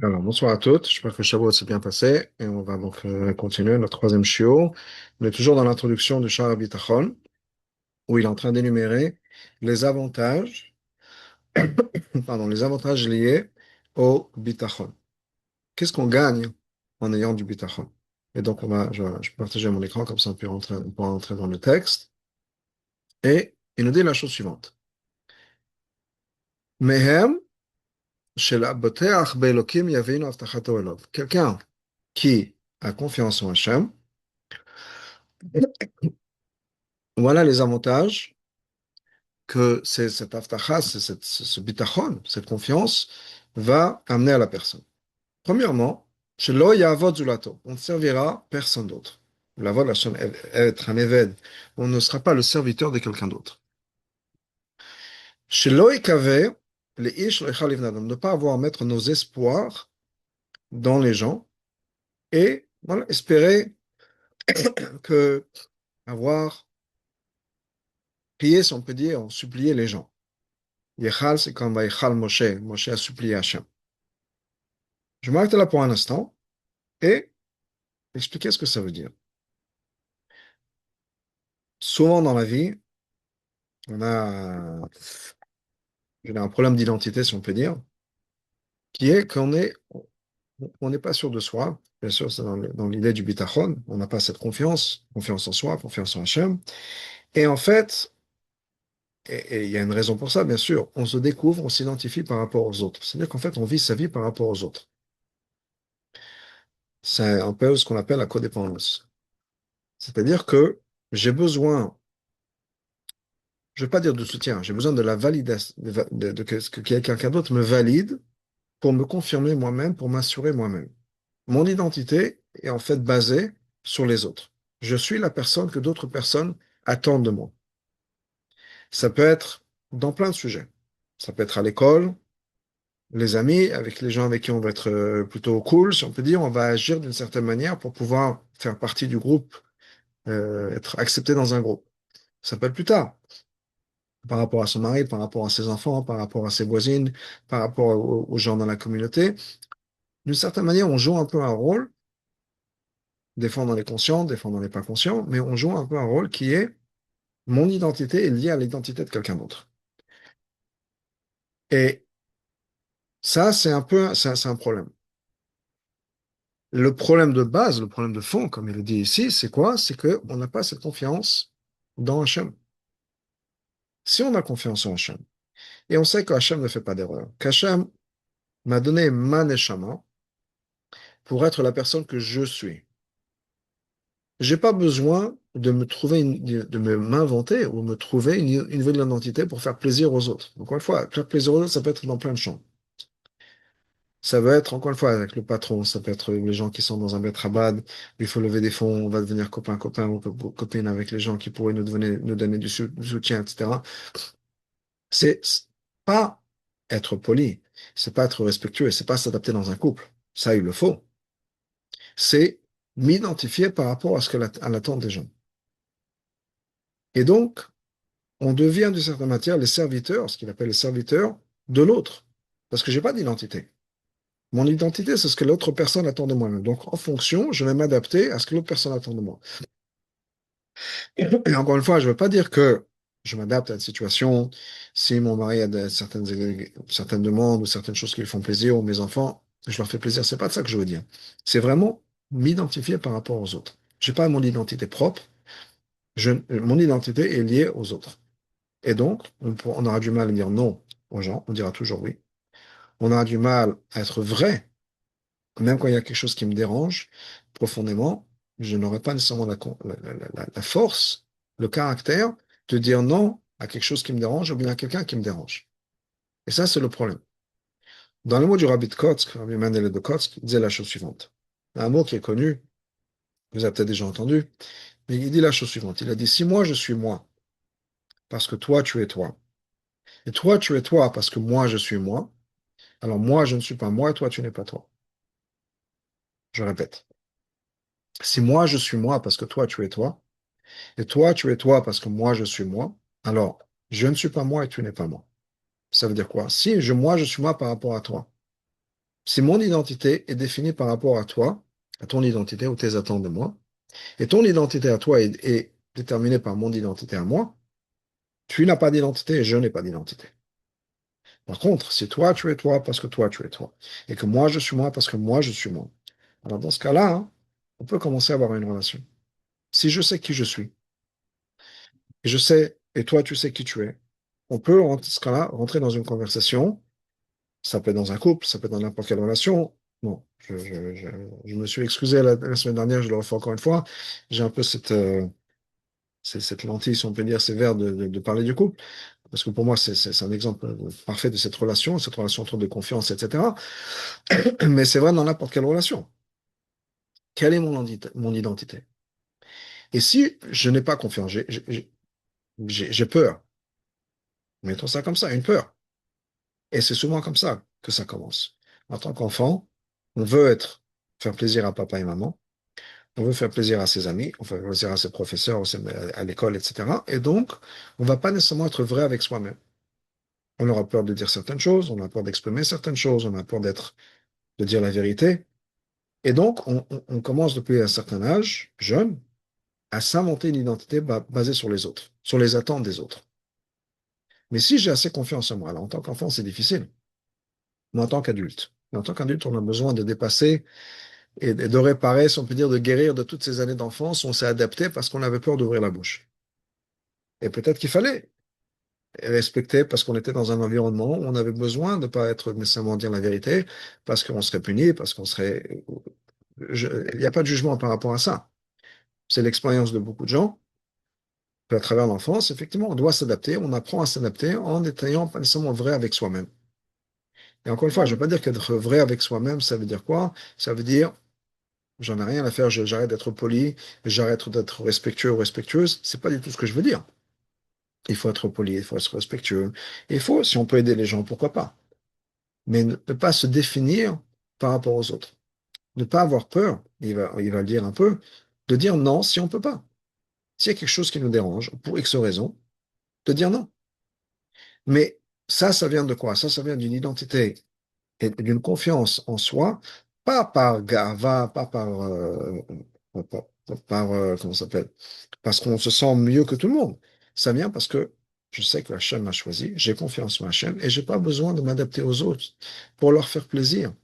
Alors, bonsoir à toutes. J'espère que le Shabbat s'est bien passé. Et on va donc continuer notre troisième shiur. On est toujours dans l'introduction du Shara Bitachon, où il est en train d'énumérer les avantages, pardon, les avantages liés au Bitachon. Qu'est-ce qu'on gagne en ayant du Bitachon? Et donc, je vais partager mon écran, comme ça on pourra rentrer dans le texte. Et il nous dit la chose suivante. Mehem shel haboteach be'elokim yavinu avtachato elov. Quelqu'un qui a confiance en Hachem, voilà les avantages que c'est cette aftacha, ce bitachon, cette confiance, va amener à la personne. Premièrement, shelo ya'avod zulato, on ne servira personne d'autre. La voix de Hachem, être un évêque, on ne sera pas le serviteur de quelqu'un d'autre. Shelo ikave, les ish lecha livnadam, ne pas avoir à mettre nos espoirs dans les gens et voilà, espérer que avoir prié, si on peut dire, supplier les gens. Yechal, c'est comme Yechal Moshe. Moshe a supplié Hachem. Je m'arrête là pour un instant et expliquer ce que ça veut dire. Souvent dans la vie, on a, un problème d'identité, si on peut dire, qui est on n'est pas sûr de soi. Bien sûr, c'est dans l'idée du bitachon. On n'a pas cette confiance en soi, confiance en Hachem. Et en fait, et il y a une raison pour ça, bien sûr, on se découvre, on s'identifie par rapport aux autres. C'est-à-dire qu'en fait, on vit sa vie par rapport aux autres. C'est un peu ce qu'on appelle la codépendance. C'est-à-dire que j'ai besoin, je ne vais pas dire de soutien, j'ai besoin de la validation, que quelqu'un d'autre me valide pour me confirmer moi-même, pour m'assurer moi-même. Mon identité est en fait basée sur les autres. Je suis la personne que d'autres personnes attendent de moi. Ça peut être dans plein de sujets. Ça peut être à l'école, les amis, avec les gens avec qui on va être plutôt cool, si on peut dire, on va agir d'une certaine manière pour pouvoir faire partie du groupe, être accepté dans un groupe. Ça peut être plus tard, par rapport à son mari, par rapport à ses enfants, par rapport à ses voisines, par rapport aux gens dans la communauté. D'une certaine manière, on joue un peu un rôle. Des fois, on en est conscient, des fois, on n'en est pas conscient, mais on joue un peu un rôle qui est mon identité est liée à l'identité de quelqu'un d'autre. Et ça, c'est un problème. Le problème de base, le problème de fond, comme il le dit ici, c'est quoi? C'est qu'on n'a pas cette confiance dans Hachem. Si on a confiance en Hachem, et on sait qu'Hachem ne fait pas d'erreur, qu'Hachem m'a donné ma neshama pour être la personne que je suis. J'ai pas besoin de me trouver, m'inventer ou me trouver une nouvelle identité pour faire plaisir aux autres. Encore une fois, faire plaisir aux autres, ça peut être dans plein de champs. Ça va être, encore une fois, avec le patron, ça peut être les gens qui sont dans un Bet Rabad, il faut lever des fonds, on va devenir copain ou copine avec les gens qui pourraient nous donner du soutien, etc. C'est pas être poli, c'est pas être respectueux, c'est pas s'adapter dans un couple. Ça, il le faut. C'est m'identifier par rapport à l'attente des gens. Et donc, on devient d'une certaine matière les serviteurs, ce qu'il appelle les serviteurs de l'autre. Parce que j'ai pas d'identité. Mon identité, c'est ce que l'autre personne attend de moi-même. Donc, en fonction, je vais m'adapter à ce que l'autre personne attend de moi. Et encore une fois, je ne veux pas dire que je m'adapte à une situation. Si mon mari a certaines demandes ou certaines choses qui lui font plaisir, ou mes enfants, je leur fais plaisir. C'est pas de ça que je veux dire. C'est vraiment m'identifier par rapport aux autres. Je n'ai pas mon identité propre. Mon identité est liée aux autres. Et donc, on aura du mal à dire non aux gens. On dira toujours oui. On aura du mal à être vrai. Même quand il y a quelque chose qui me dérange profondément, je n'aurai pas nécessairement la force, le caractère de dire non à quelque chose qui me dérange ou bien à quelqu'un qui me dérange. Et ça, c'est le problème. Dans le mot du Rabbi de Kotsk, Rabbi Mendele de Kotsk, il disait la chose suivante. Un mot qui est connu, vous avez peut-être déjà entendu, mais il dit la chose suivante. Il a dit, si moi je suis moi, parce que toi tu es toi, et toi tu es toi parce que moi je suis moi, alors moi je ne suis pas moi et toi tu n'es pas toi. Je répète. Si moi je suis moi parce que toi tu es toi, et toi, tu es toi parce que moi, je suis moi. Alors, je ne suis pas moi et tu n'es pas moi. Ça veut dire quoi? Si moi, je suis moi par rapport à toi. Si mon identité est définie par rapport à toi, à ton identité ou tes attentes de moi, et ton identité à toi est déterminée par mon identité à moi, tu n'as pas d'identité et je n'ai pas d'identité. Par contre, si toi, tu es toi parce que toi, tu es toi, et que moi, je suis moi parce que moi, je suis moi, alors dans ce cas-là, hein, on peut commencer à avoir une relation. Si je sais qui je suis, et je sais, et toi, tu sais qui tu es, on peut, en ce cas-là, rentrer dans une conversation. Ça peut être dans un couple, ça peut être dans n'importe quelle relation. Bon, je me suis excusé la semaine dernière, je le refais encore une fois. J'ai un peu cette lentille, si on peut dire, sévère de parler du couple. Parce que pour moi, c'est un exemple parfait de cette relation entre de confiance, etc. Mais c'est vrai dans n'importe quelle relation. Quelle est mon identité? Et si je n'ai pas confiance, j'ai peur. Mettons ça comme ça, une peur. Et c'est souvent comme ça que ça commence. En tant qu'enfant, on veut faire plaisir à papa et maman. On veut faire plaisir à ses amis, on veut faire plaisir à ses professeurs, à l'école, etc. Et donc, on ne va pas nécessairement être vrai avec soi-même. On aura peur de dire certaines choses, on a peur d'exprimer certaines choses, on a peur de dire la vérité. Et donc, on commence depuis un certain âge, jeune, à s'inventer une identité basée sur les autres, sur les attentes des autres. Mais si j'ai assez confiance en moi, alors en tant qu'enfant, c'est difficile, mais en tant qu'adulte. En tant qu'adulte, on a besoin de dépasser et de réparer, si on peut dire, de guérir de toutes ces années d'enfance où on s'est adapté parce qu'on avait peur d'ouvrir la bouche. Et peut-être qu'il fallait respecter parce qu'on était dans un environnement où on avait besoin de ne pas être nécessairement dire la vérité, parce qu'on serait puni, parce qu'on serait... Il n'y a pas de jugement par rapport à ça. C'est l'expérience de beaucoup de gens. À travers l'enfance, effectivement, on doit s'adapter, on apprend à s'adapter en étant pas nécessairement vrai avec soi-même. Et encore une fois, je ne veux pas dire qu'être vrai avec soi-même, ça veut dire quoi? Ça veut dire, j'en ai rien à faire, j'arrête d'être poli, j'arrête d'être respectueux ou respectueuse. C'est pas du tout ce que je veux dire. Il faut être poli, il faut être respectueux. Il faut, si on peut aider les gens, pourquoi pas. Mais ne pas se définir par rapport aux autres. Ne pas avoir peur, il va le dire un peu, de dire non si on ne peut pas. S'il y a quelque chose qui nous dérange, pour X raison, de dire non. Mais ça vient de quoi? Ça vient d'une identité et d'une confiance en soi, pas par gava, pas comment ça s'appelle? Parce qu'on se sent mieux que tout le monde. Ça vient parce que je sais que Hachem m'a choisi, j'ai confiance en Hachem et j'ai pas besoin de m'adapter aux autres pour leur faire plaisir.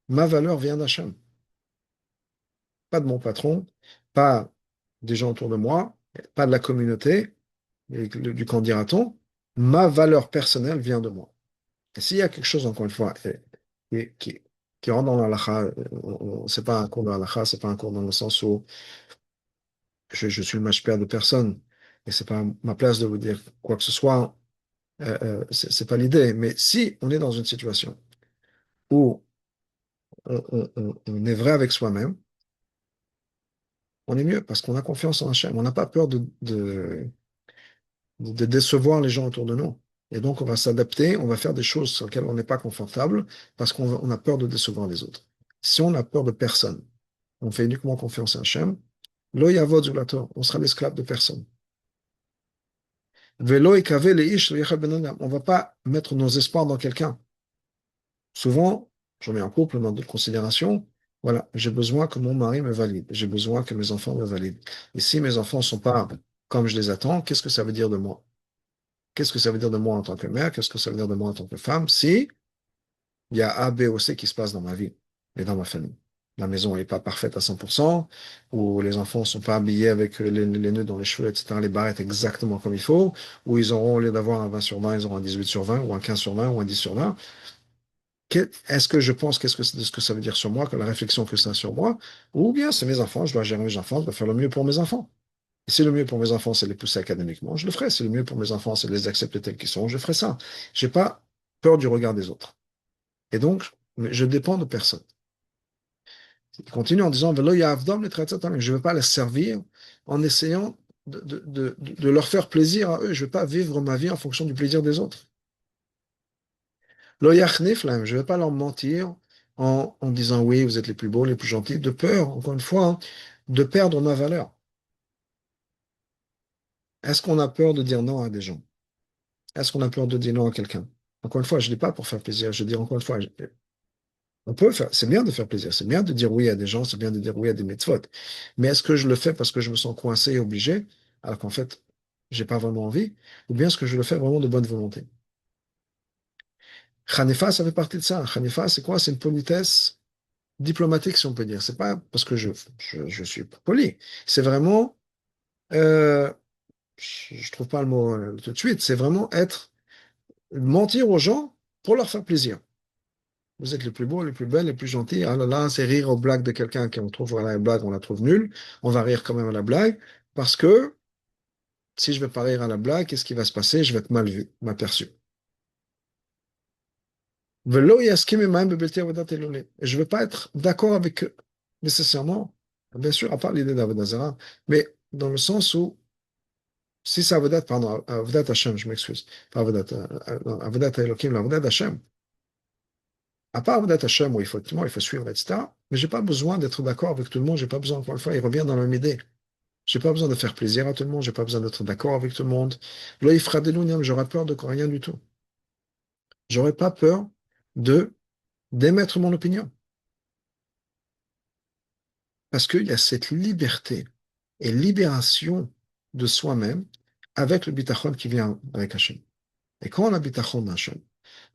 Ma valeur vient d'Hachem, pas de mon patron, pas des gens autour de moi, pas de la communauté, du qu'en dira-t-on. Ma valeur personnelle vient de moi. Et s'il y a quelque chose, encore une fois, et qui rentre dans l'halakha, c'est pas un cours de halakha, c'est pas un cours dans le sens où je suis le mashpia de personne, et c'est pas ma place de vous dire quoi que ce soit, c'est pas l'idée. Mais si on est dans une situation où on est vrai avec soi-même, on est mieux parce qu'on a confiance en Hachem. On n'a pas peur de décevoir les gens autour de nous. Et donc, on va s'adapter, on va faire des choses sur lesquelles on n'est pas confortable parce qu'on a peur de décevoir les autres. Si on a peur de personne, on fait uniquement confiance à Hachem, lo yavod zulator, on sera l'esclave de personne. Velo ikave leish lo yachal ben adam. On ne va pas mettre nos espoirs dans quelqu'un. Souvent, je mets en couple dans d'autres considérations. Voilà, j'ai besoin que mon mari me valide. J'ai besoin que mes enfants me valident. Et si mes enfants ne sont pas comme je les attends, qu'est-ce que ça veut dire de moi? Qu'est-ce que ça veut dire de moi en tant que mère? Qu'est-ce que ça veut dire de moi en tant que femme? Si il y a A, B ou C qui se passe dans ma vie et dans ma famille. La maison n'est pas parfaite à 100%, où les enfants ne sont pas habillés avec les nœuds dans les cheveux, etc., les barrettes exactement comme il faut, où ils auront, au lieu d'avoir un 20 sur 20, ils auront un 18 sur 20, ou un 15 sur 20, ou un 10 sur 20. Est-ce que je pense qu'est-ce que, de ce que ça veut dire sur moi, que la réflexion que ça a sur moi, ou bien c'est mes enfants, je dois gérer mes enfants, je dois faire le mieux pour mes enfants. Et si le mieux pour mes enfants, c'est de les pousser académiquement, je le ferai. Si le mieux pour mes enfants, c'est de les accepter tels qu'ils sont, je ferai ça. J'ai pas peur du regard des autres. Et donc, je dépends de personne. Il continue en disant, je ne veux pas les servir en essayant de leur faire plaisir à eux. Je ne veux pas vivre ma vie en fonction du plaisir des autres. Lo yachnif lahem, je ne vais pas leur mentir en disant oui, vous êtes les plus beaux, les plus gentils, de peur, encore une fois, hein, de perdre ma valeur. Est-ce qu'on a peur de dire non à des gens? Est-ce qu'on a peur de dire non à quelqu'un? Encore une fois, je ne dis pas pour faire plaisir, je dis encore une fois, On peut faire, c'est bien de faire plaisir, c'est bien de dire oui à des gens, c'est bien de dire oui à des mitzvot. Mais est-ce que je le fais parce que je me sens coincé et obligé, alors qu'en fait, j'ai pas vraiment envie, ou bien est-ce que je le fais vraiment de bonne volonté? Hanifa, ça fait partie de ça. Hanifa, c'est quoi? C'est une politesse diplomatique, si on peut dire. C'est pas parce que je suis poli. C'est vraiment, euh, je trouve pas le mot tout de suite, c'est vraiment mentir aux gens pour leur faire plaisir. Vous êtes les plus beaux, les plus belles, les plus gentils. Ah là là, c'est rire aux blagues de quelqu'un qui on trouve à la blague, on la trouve nulle. On va rire quand même à la blague parce que si je vais pas rire à la blague, qu'est-ce qui va se passer? Je vais être mal vu, mal perçu. Velo yaskim emaim bebelti avodat elolé. Et je ne veux pas être d'accord avec eux, nécessairement. Bien sûr, à part l'idée d'Avodah Zarah, mais dans le sens où, si c'est Avodat, pardon, Avodat Hashem, je m'excuse, pas Avodat, non, Avodat Elohim, l'Avodat Hashem. À part Avodat Hashem, où effectivement, il faut suivre, etc. Mais j'ai pas besoin d'être d'accord avec tout le monde, j'ai pas besoin, encore une fois, il revient dans la même idée. J'ai pas besoin de faire plaisir à tout le monde, j'ai pas besoin d'être d'accord avec tout le monde. Là, il fera des j'aurai peur de rien du tout. J'aurais pas peur de d'émettre mon opinion. Parce qu'il y a cette liberté et libération de soi-même avec le bitachon qui vient avec Hachem. Et quand on a bitachon d'Hachem,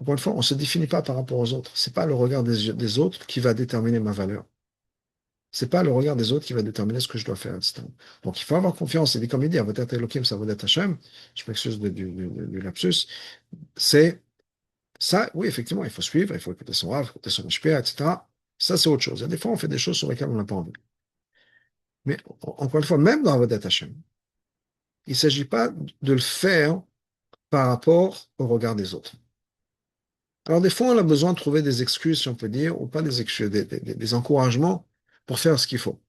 encore une fois, on ne se définit pas par rapport aux autres. C'est pas le regard des autres qui va déterminer ma valeur. C'est pas le regard des autres qui va déterminer ce que je dois faire, etc. Donc il faut avoir confiance. Et comme il dit, Avodat Elohim, c'est Avodat Hachem, je m'excuse du lapsus, c'est ça, oui, effectivement, il faut suivre, il faut écouter son rave, écouter son HPA, etc. Ça, c'est autre chose. Il y a des fois, on fait des choses sur lesquelles on n'a pas envie. Mais encore une fois, même dans Avodat Hashem, il ne s'agit pas de le faire par rapport au regard des autres. Alors, des fois, on a besoin de trouver des excuses, si on peut dire, ou pas des excuses, des encouragements pour faire ce qu'il faut.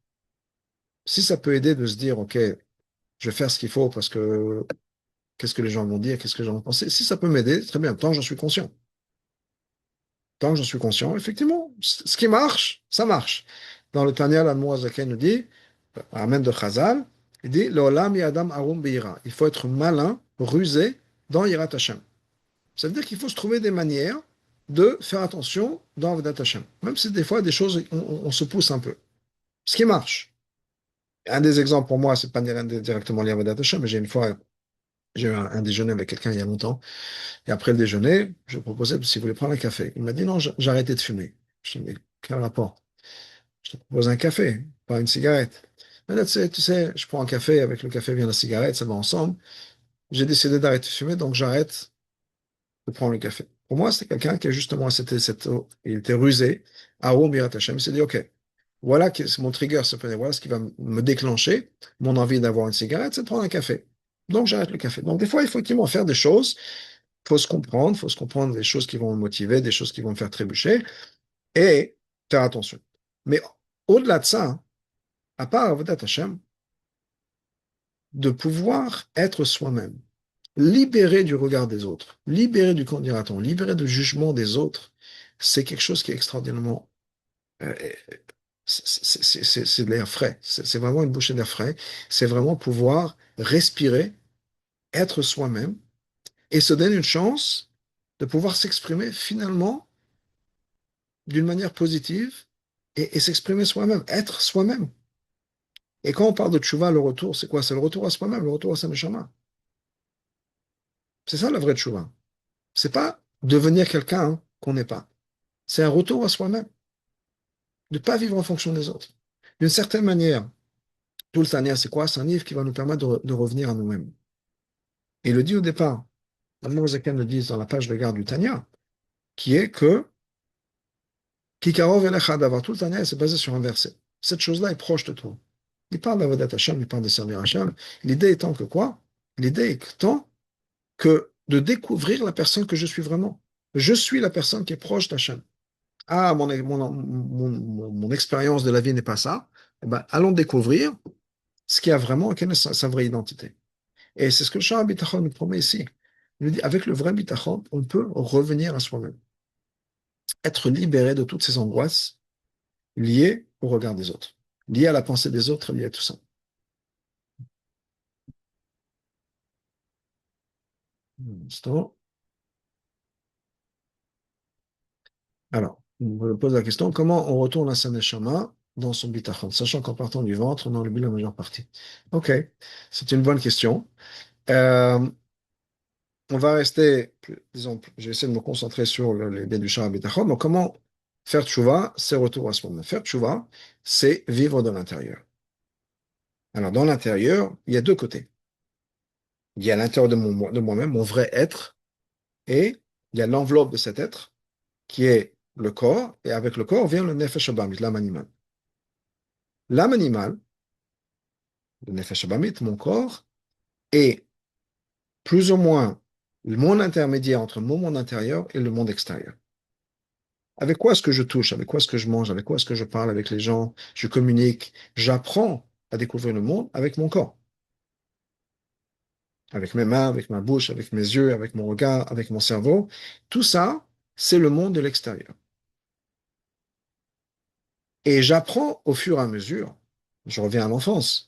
Si ça peut aider de se dire, OK, je vais faire ce qu'il faut parce que qu'est-ce que les gens vont dire, qu'est-ce que les gens vont penser, si ça peut m'aider, très bien, tant que j'en suis conscient. Tant que j'en suis conscient, effectivement, ce qui marche, ça marche. Dans le Tanya, l'Admorazaken nous dit, Amen de Chazal, il dit, L'olam yadam arum beira. Il faut être malin, rusé dans Yirat Hashem. Ça veut dire qu'il faut se trouver des manières de faire attention dans Avodat Hashem. Même si des fois, des choses, on se pousse un peu. Ce qui marche. Un des exemples pour moi, c'est pas directement lié à Avodat Hashem, mais j'ai une fois, j'ai eu un déjeuner avec quelqu'un il y a longtemps. Et après le déjeuner, je lui proposais s'il voulait prendre un café. Il m'a dit non, j'ai arrêté de fumer. Je lui ai dit, mais quel rapport? Je te propose un café, pas une cigarette. Mais là, tu sais, je prends un café, avec le café vient la cigarette, ça va ensemble. J'ai décidé d'arrêter de fumer, donc j'arrête de prendre le café. Pour moi, c'était quelqu'un qui, justement, il était rusé, Arum Birat Hashem. Il s'est dit, OK, voilà c'est mon trigger, voilà ce qui va me déclencher mon envie d'avoir une cigarette, c'est de prendre un café. Donc, j'arrête le café. Donc, des fois, il faut effectivement faire des choses. Il faut se comprendre des choses qui vont me motiver, des choses qui vont me faire trébucher et faire attention. Mais au-delà de ça, hein, à part Avodat Hashem, de pouvoir être soi-même, libéré du regard des autres, libéré du candidaton, libéré du jugement des autres, c'est quelque chose qui est extraordinairement. euh, c'est de l'air frais. C'est vraiment une bouchée d'air frais. C'est vraiment pouvoir respirer, être soi-même et se donner une chance de pouvoir s'exprimer finalement d'une manière positive et s'exprimer soi-même, être soi-même. Et quand on parle de tchouva, le retour, c'est quoi? C'est le retour à soi-même, le retour à sa neshama. C'est ça la vraie tchouva. C'est pas devenir quelqu'un hein, qu'on n'est pas. C'est un retour à soi-même, de ne pas vivre en fonction des autres. D'une certaine manière, tout le Tanya, c'est quoi? C'est un livre qui va nous permettre de revenir à nous-mêmes. Et il le dit au départ, Admor Zaken le dit dans la page de garde du Tanya, qui est que Kikarov Elecha d'avoir tout le Tanya, c'est basé sur un verset. Cette chose-là est proche de toi. Il parle d'Avodat Hashem, il parle de servir Hashem. L'idée étant que quoi? L'idée étant que de découvrir la personne que je suis vraiment. Je suis la personne qui est proche d'Hachem. Ah, mon expérience de la vie n'est pas ça. Eh ben, allons découvrir ce qu'il y a vraiment, quelle est sa vraie identité. Et c'est ce que le Shah Bitachon nous promet ici. Il nous dit, avec le vrai Bitachon, on peut revenir à soi-même, être libéré de toutes ces angoisses liées au regard des autres, liées à la pensée des autres, liées à tout ça. Un instant. Alors. Je me pose la question, comment on retourne à sa neshama dans son bitachon, sachant qu'en partant du ventre, on a enlevé la majeure partie. Ok, c'est une bonne question. Euh, on va rester, disons, j'ai essayé de me concentrer sur les biens du Shara Bitachon. Donc, comment faire tchouva, c'est retour à ce moment. Faire tchouva, c'est vivre dans l'intérieur. Alors, dans l'intérieur, il y a deux côtés. Il y a l'intérieur de moi-même, mon vrai être, et il y a l'enveloppe de cet être, qui est le corps, et avec le corps vient le nefesh habamit, l'âme animale. L'âme animale, le nefesh habamit, mon corps, est plus ou moins le monde intermédiaire entre mon monde intérieur et le monde extérieur. Avec quoi est-ce que je touche? Avec quoi est-ce que je mange? Avec quoi est-ce que je parle avec les gens? Je communique. J'apprends à découvrir le monde avec mon corps, avec mes mains, avec ma bouche, avec mes yeux, avec mon regard, avec mon cerveau. Tout ça, c'est le monde de l'extérieur. Et j'apprends au fur et à mesure, je reviens à l'enfance,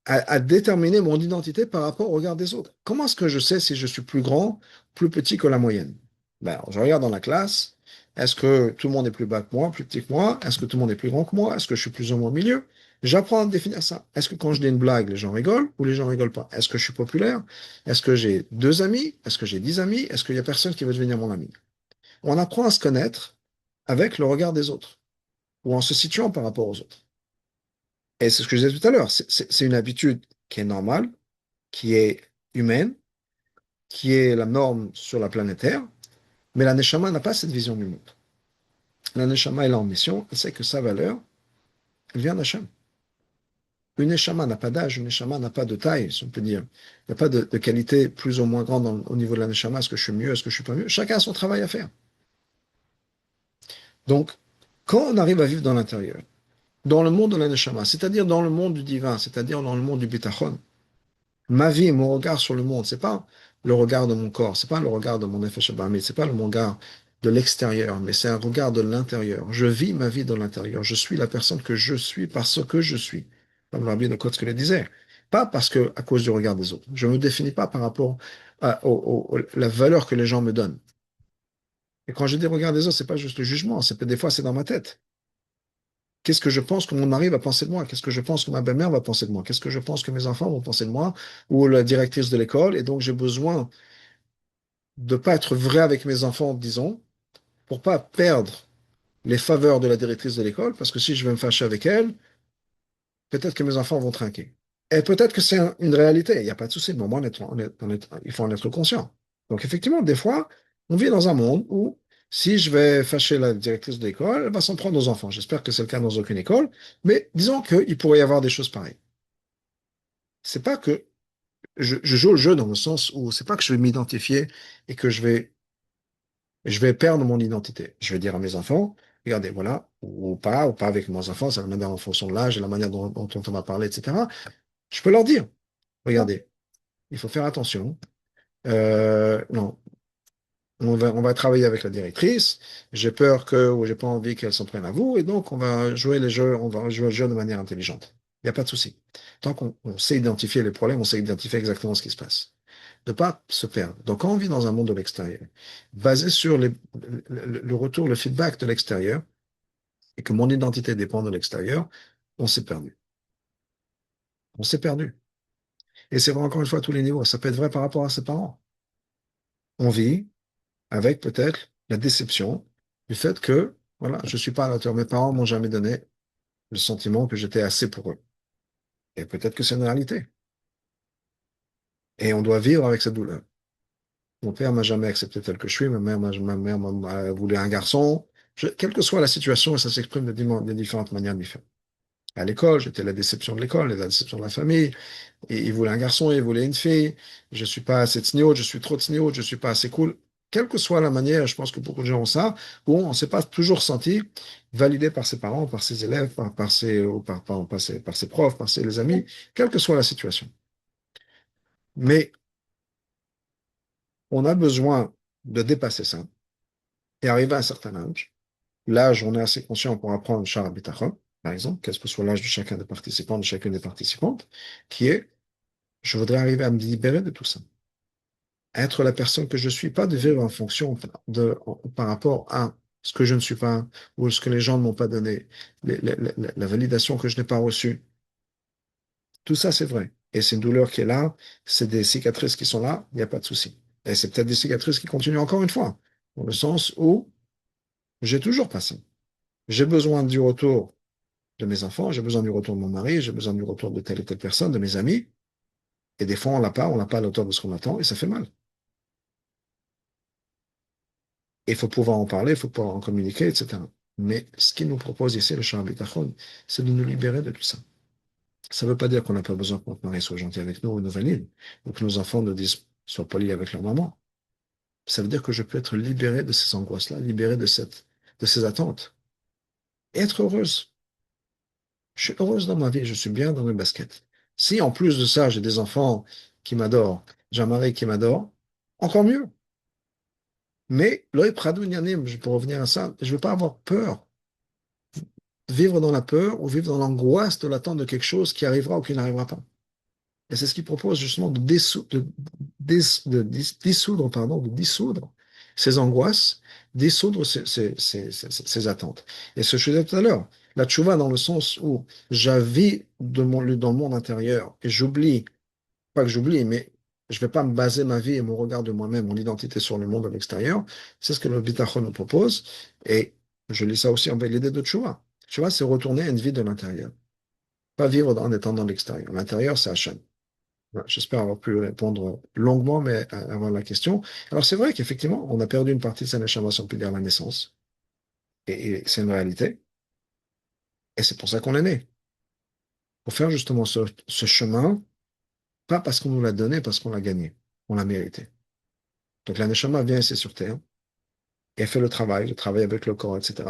à déterminer mon identité par rapport au regard des autres. Comment est-ce que je sais si je suis plus grand, plus petit que la moyenne? Ben, je regarde dans la classe. Est-ce que tout le monde est plus bas que moi, plus petit que moi? Est-ce que tout le monde est plus grand que moi? Est-ce que je suis plus ou moins au milieu? J'apprends à définir ça. Est-ce que quand je dis une blague, les gens rigolent ou les gens rigolent pas? Est-ce que je suis populaire? Est-ce que j'ai deux amis? Est-ce que j'ai 10 amis? Est-ce qu'il y a personne qui veut devenir mon ami? On apprend à se connaître avec le regard des autres ou en se situant par rapport aux autres. Et c'est ce que je disais tout à l'heure. C'est une habitude qui est normale, qui est humaine, qui est la norme sur la planète Terre, mais la Neshama n'a pas cette vision du monde. La Neshama est là en mission, elle sait que sa valeur, elle vient d'Hachem. Une Neshama n'a pas d'âge, une Neshama n'a pas de taille, si on peut dire. Il n'y a pas de qualité plus ou moins grande au niveau de la Neshama. Est-ce que je suis mieux, est-ce que je suis pas mieux? Chacun a son travail à faire. Donc, quand on arrive à vivre dans l'intérieur, dans le monde de la Neshama, c'est-à-dire dans le monde du divin, c'est-à-dire dans le monde du Bitachon, ma vie, mon regard sur le monde, c'est pas le regard de mon corps, c'est pas le regard de mon nefesh habamit, c'est pas le regard de l'extérieur, mais c'est un regard de l'intérieur. Je vis ma vie dans l'intérieur. Je suis la personne que je suis parce que je suis, comme le rabbi de Kotzke le disait. Pas parce que à cause du regard des autres. Je me définis pas par rapport à la valeur que les gens me donnent. Et quand je dis regard des autres, c'est pas juste le jugement. Des fois, c'est dans ma tête. Qu'est-ce que je pense que mon mari va penser de moi? Qu'est-ce que je pense que ma belle-mère va penser de moi? Qu'est-ce que je pense que mes enfants vont penser de moi? Ou la directrice de l'école. Et donc, j'ai besoin de pas être vrai avec mes enfants, disons, pour pas perdre les faveurs de la directrice de l'école, parce que si je vais me fâcher avec elle, peut-être que mes enfants vont trinquer. Et peut-être que c'est une réalité. Il n'y a pas de souci. Mais au moins, il faut en être conscient. Donc, effectivement, des fois, on vit dans un monde où si je vais fâcher la directrice de l'école, elle va s'en prendre aux enfants. J'espère que c'est le cas dans aucune école. Mais disons qu'il pourrait y avoir des choses pareilles. C'est pas que je joue le jeu dans le sens où c'est pas que je vais m'identifier et que je vais perdre mon identité. Je vais dire à mes enfants, regardez, voilà, ou pas avec mes enfants, c'est la manière en fonction de l'âge et la manière dont on va parler, etc. Je peux leur dire, regardez, il faut faire attention. Non, on va travailler avec la directrice. J'ai peur que, ou j'ai pas envie qu'elle s'en prenne à vous, et donc on va jouer les jeux, on va jouer le jeu de manière intelligente. Il n'y a pas de souci. Tant qu'on sait identifier les problèmes, on sait identifier exactement ce qui se passe. De pas se perdre. Donc, quand on vit dans un monde de l'extérieur, basé sur le retour, le feedback de l'extérieur, et que mon identité dépend de l'extérieur, on s'est perdu. On s'est perdu. Et c'est vrai encore une fois à tous les niveaux. Ça peut être vrai par rapport à ses parents. On vit avec peut-être la déception du fait que, voilà, je suis pas à la hauteur. Mes parents m'ont jamais donné le sentiment que j'étais assez pour eux. Et peut-être que c'est une réalité. Et on doit vivre avec cette douleur. Mon père m'a jamais accepté tel que je suis. Ma mère m'a voulu un garçon. Quelle que soit la situation, ça s'exprime de différentes manières différentes. À l'école, j'étais la déception de l'école, la déception de la famille. Et il voulait un garçon, il voulait une fille. Je suis pas assez tsniout, je suis trop tsniout, je suis pas assez cool. Quelle que soit la manière, je pense que beaucoup de gens ont ça, où on ne s'est pas toujours senti validé par ses parents, par ses élèves, par ses, ou par ses profs, par les amis, quelle que soit la situation. Mais on a besoin de dépasser ça et arriver à un certain âge. L'âge, on est assez conscient pour apprendre le Shara Bitachon, par exemple, quel que soit l'âge de chacun des participants, de chacune des participantes, qui est, je voudrais arriver à me libérer de tout ça. Être la personne que je suis, pas de vivre en fonction par rapport à ce que je ne suis pas, ou ce que les gens ne m'ont pas donné, la validation que je n'ai pas reçue. Tout ça, c'est vrai. Et c'est une douleur qui est là, c'est des cicatrices qui sont là, il n'y a pas de souci. Et c'est peut-être des cicatrices qui continuent encore une fois, dans le sens où j'ai toujours pas ça. J'ai besoin du retour de mes enfants, j'ai besoin du retour de mon mari, j'ai besoin du retour de telle et telle personne, de mes amis. Et des fois, on l'a pas à l'auteur de ce qu'on attend, et ça fait mal. Et il faut pouvoir en parler, il faut pouvoir en communiquer, etc. Mais ce qu'il nous propose ici, le Shah Bitachon, c'est de nous libérer de tout ça. Ça ne veut pas dire qu'on n'a pas besoin que notre mari soit gentil avec nous ou nous valide, ou que nos enfants nous disent, soient polis avec leur maman. Ça veut dire que je peux être libéré de ces angoisses-là, libéré de ces attentes, et être heureuse. Je suis heureuse dans ma vie, je suis bien dans mes baskets. Si en plus de ça, j'ai des enfants qui m'adorent, j'ai un mari qui m'adore, encore mieux. Mais l'œil pradou nyanim, pour revenir à ça, je ne veux pas avoir peur, vivre dans la peur ou vivre dans l'angoisse de l'attente de quelque chose qui arrivera ou qui n'arrivera pas. Et c'est ce qu'il propose justement dissoudre, pardon, de dissoudre ces angoisses, dissoudre ces attentes. Et ce que je disais tout à l'heure, la tchouva dans le sens où j'avis dans le monde intérieur et j'oublie, pas que j'oublie, mais je ne vais pas me baser ma vie et mon regard de moi-même, mon identité sur le monde à l'extérieur. C'est ce que le Bitachon nous propose. Et je lis ça aussi en l'idée de tchouva. Tchouva, c'est retourner à une vie de l'intérieur. Pas vivre en étant dans l'extérieur. L'intérieur, c'est Hachem. Voilà, j'espère avoir pu répondre longuement, mais avant la question. Alors, c'est vrai qu'effectivement, on a perdu une partie de sa neshama, si on peut dire, à la naissance. Et c'est une réalité. Et c'est pour ça qu'on est né. Pour faire justement ce chemin, pas parce qu'on nous l'a donné, parce qu'on l'a gagné. On l'a mérité. Donc, la neshama vient ici sur Terre et elle fait le travail avec le corps, etc.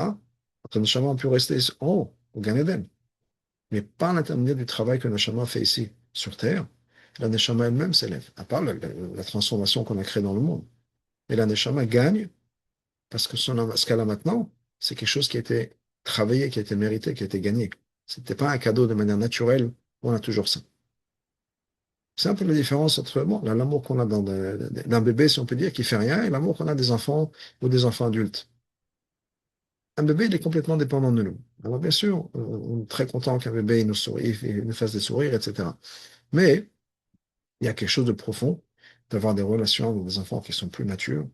Après, neshama a pu rester en haut, au Gan Eden. Mais par l'intermédiaire du travail que neshama fait ici, sur Terre, la neshama elle-même s'élève, à part la transformation qu'on a créée dans le monde. Et la neshama gagne parce que ce qu'elle a maintenant, c'est quelque chose qui a été travaillé, qui a été mérité, qui a été gagné. C'était pas un cadeau de manière naturelle, on a toujours ça. C'est un peu la différence entre bon, l'amour qu'on a d'un bébé, si on peut dire, qui fait rien, et l'amour qu'on a des enfants ou des enfants adultes. Un bébé, il est complètement dépendant de nous. Alors bien sûr, on est très content qu'un bébé il nous sourie, il nous fasse des sourires, etc. Mais il y a quelque chose de profond d'avoir des relations avec des enfants qui sont plus matures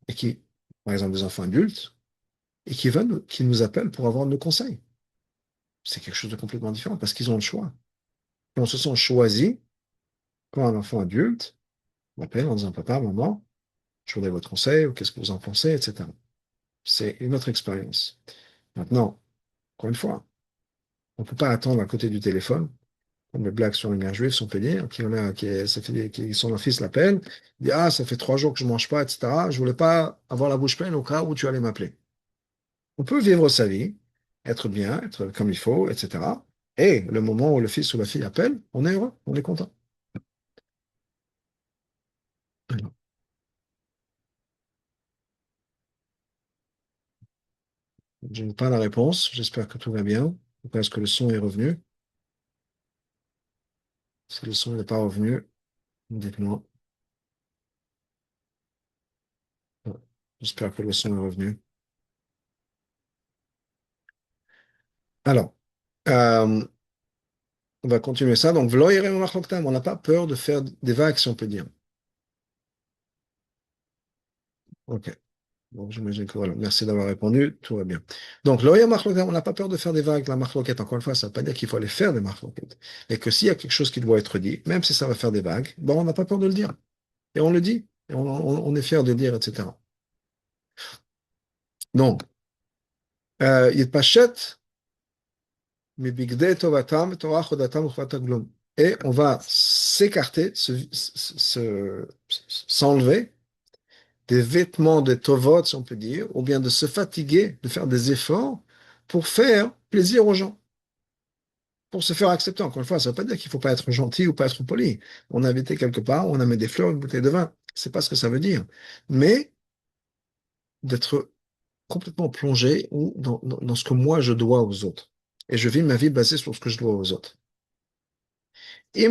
et qui, par exemple, des enfants adultes, et qui nous appellent pour avoir nos conseils. C'est quelque chose de complètement différent parce qu'ils ont le choix. Et on se sent choisi quand un enfant adulte m'appelle en disant papa, maman, je voudrais votre conseil, ou qu'est-ce que vous en pensez, etc. C'est une autre expérience. Maintenant, encore une fois, on ne peut pas attendre à côté du téléphone, comme les blagues sur les mères juives, si on peut dire, son fils l'appelle, il dit ah, ça fait 3 jours que je ne mange pas, etc. Je voulais pas avoir la bouche pleine au cas où tu allais m'appeler. On peut vivre sa vie, être bien, être comme il faut, etc. Et le moment où le fils ou la fille appelle, on est heureux, on est content. Je n'ai pas la réponse, j'espère que tout va bien. Est-ce que le son est revenu? Si le son n'est pas revenu, dites-moi. J'espère que le son est revenu. Alors, euh, on va continuer ça. Donc, v'lo yireh on n'a pas peur de faire des vagues, si on peut dire. Ok. Donc, j'imagine que voilà. Merci d'avoir répondu. Tout va bien. Donc, l'Oya Marloquette, on n'a pas peur de faire des vagues. La Marloquette, encore une fois, ça ne veut pas dire qu'il faut aller faire des Marloquettes. Et que s'il y a quelque chose qui doit être dit, même si ça va faire des vagues, bon, on n'a pas peur de le dire. Et on le dit. Et on est fier de le dire, etc. Donc, Yitpachet, Mibigdei Tovatam, Torah Chodatam, Uchvat Haglom. Et on va s'écarter, s'enlever des vêtements de Tovot, si on peut dire, ou bien de se fatiguer, de faire des efforts pour faire plaisir aux gens, pour se faire accepter. Encore une fois, ça ne veut pas dire qu'il ne faut pas être gentil ou pas être poli. On a invité quelque part, on a mis des fleurs, une bouteille de vin. C'est pas ce que ça veut dire. Mais d'être complètement plongé ou dans ce que moi je dois aux autres. Et je vis ma vie basée sur ce que je dois aux autres. Et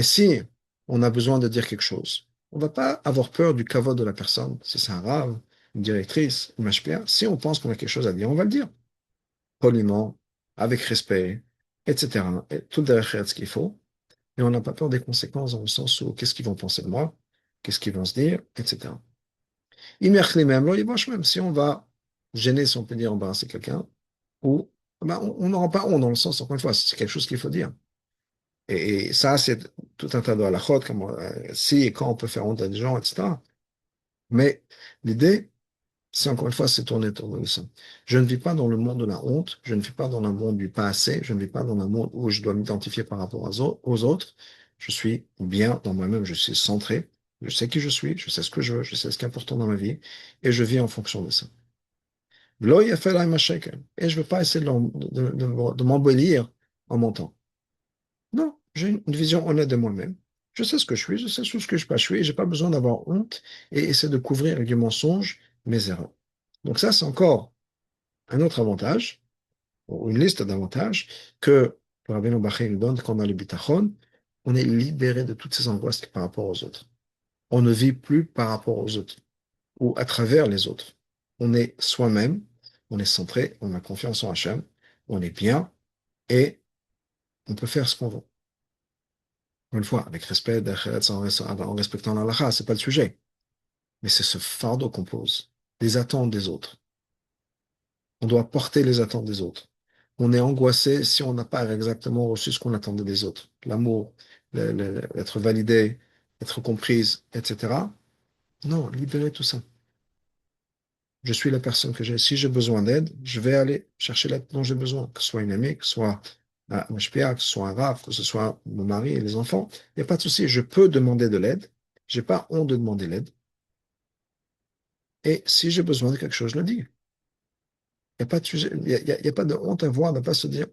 si on a besoin de dire quelque chose, on ne va pas avoir peur du kavod de la personne, si c'est un rave, une directrice, une machpia, si on pense qu'on a quelque chose à dire, on va le dire. Poliment, avec respect, etc. Et tout derrière ce qu'il faut. Et on n'a pas peur des conséquences dans le sens où qu'est-ce qu'ils vont penser de moi, qu'est-ce qu'ils vont se dire, etc. Même, même si on va gêner, si on peut dire, embarrasser quelqu'un, ou ben, on n'aura pas honte dans le sens, encore une fois, c'est quelque chose qu'il faut dire. Et ça, c'est tout un tas de halachot, comme si et quand on peut faire honte à des gens, etc. Mais l'idée, c'est encore une fois, c'est tourner autour de ça. Je ne vis pas dans le monde de la honte, je ne vis pas dans le monde du pas assez, je ne vis pas dans un monde où je dois m'identifier par rapport aux autres. Je suis bien dans moi-même, je suis centré, je sais qui je suis, je sais ce que je veux, je sais ce qui est important dans ma vie, et je vis en fonction de ça. Lo yafel ay shekel. Et je ne veux pas essayer de m'embellir en montant. Non, j'ai une vision honnête de moi-même. Je sais ce que je suis, je sais tout ce que je pas suis, et j'ai pas besoin d'avoir honte et essayer de couvrir avec du mensonge mes erreurs. Donc ça, c'est encore un autre avantage, ou une liste d'avantages que le Rabbeinu Bachai nous donne quand on a le bitachon, on est libéré de toutes ces angoisses par rapport aux autres. On ne vit plus par rapport aux autres ou à travers les autres. On est soi-même, on est centré, on a confiance en Hachem, on est bien et on peut faire ce qu'on veut. Une fois, avec respect, en respectant l'halakha, c'est pas le sujet. Mais c'est ce fardeau qu'on pose, les attentes des autres. On doit porter les attentes des autres. On est angoissé si on n'a pas exactement reçu ce qu'on attendait des autres. L'amour, être validé, être comprise, etc. Non, libérer tout ça. Je suis la personne que j'ai. Si j'ai besoin d'aide, je vais aller chercher l'aide dont j'ai besoin, que ce soit une amie, que ce soit un HPA, que ce soit un RAF, que ce soit mon mari et les enfants. Il n'y a pas de souci, je peux demander de l'aide. J'ai pas honte de demander l'aide. Et si j'ai besoin de quelque chose, je le dis. Il n'y a pas de sujet, il y a pas de honte à voir, de ne pas se dire,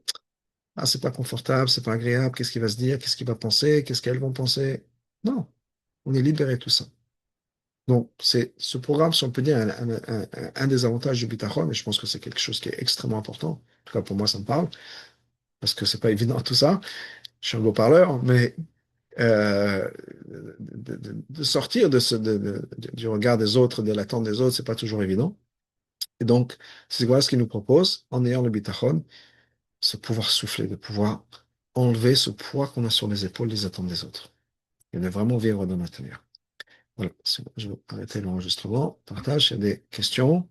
ah, c'est pas confortable, c'est pas agréable, qu'est-ce qu'il va se dire, qu'est-ce qu'il va penser, qu'est-ce qu'elles vont penser. Non, on est libéré de tout ça. Donc, c'est ce programme, si on peut dire, un des avantages du Bitachon, et je pense que c'est quelque chose qui est extrêmement important. En tout cas, pour moi, ça me parle, parce que c'est pas évident tout ça. Je suis un beau parleur, mais euh, de sortir du regard des autres, de l'attente des autres, c'est pas toujours évident. Et donc, c'est voilà ce qu'il nous propose, en ayant le Bitachon, ce pouvoir souffler, de pouvoir enlever ce poids qu'on a sur les épaules des attentes des autres, et de vraiment vivre dans l'intérieur. Voilà, je vais arrêter l'enregistrement. Partage, il y a des questions.